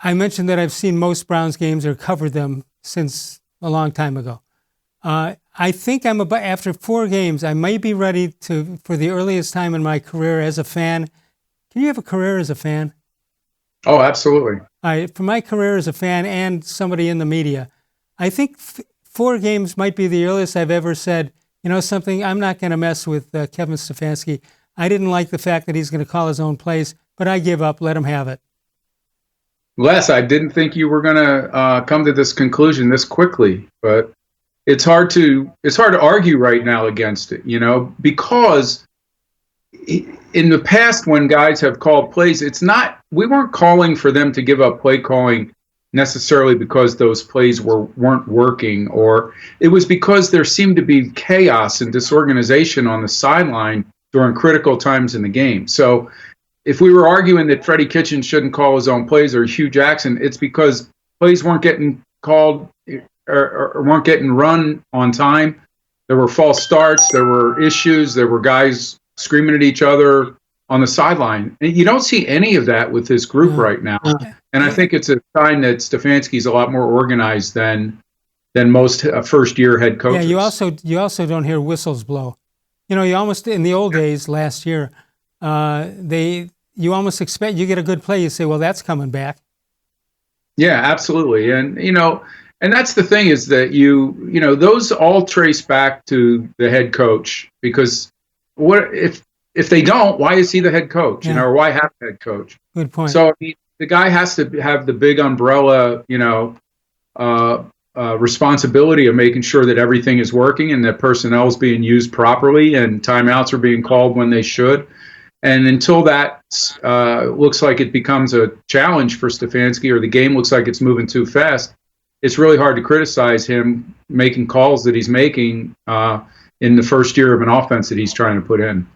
I mentioned that I've seen most Browns games or covered them since a long time ago. I think I'm about, after 4 games, I may be ready for the earliest time in my career as a fan. Can you have a career as a fan? Oh, absolutely. For my career as a fan and somebody in the media, I think 4 games might be the earliest I've ever said, something, I'm not going to mess with Kevin Stefanski. I didn't like the fact that he's going to call his own plays, but I give up, let him have it. Les, I didn't think you were going to come to this conclusion this quickly, but it's hard to argue right now against it, because in the past when guys have called plays, we weren't calling for them to give up play calling necessarily because those plays weren't working, or it was because there seemed to be chaos and disorganization on the sideline during critical times in the game. So if we were arguing that Freddie Kitchens shouldn't call his own plays or Hugh Jackson, it's because plays weren't getting called or weren't getting run on time. There were false starts. There were issues. There were guys screaming at each other on the sideline. And you don't see any of that with this group right now. And I think it's a sign that Stefanski's a lot more organized than most first-year head coaches. Yeah, you also don't hear whistles blow. You almost, in the old days last year, you almost expect, you get a good play, you say, well, that's coming back. Yeah, absolutely. And, and that's the thing is that those all trace back to the head coach, because what if they don't, why is he the head coach? Or why have a head coach? Good point. So the guy has to have the big umbrella, responsibility of making sure that everything is working and that personnel is being used properly and timeouts are being called when they should. And until that looks like it becomes a challenge for Stefanski, or the game looks like it's moving too fast, it's really hard to criticize him making calls that he's making in the first year of an offense that he's trying to put in.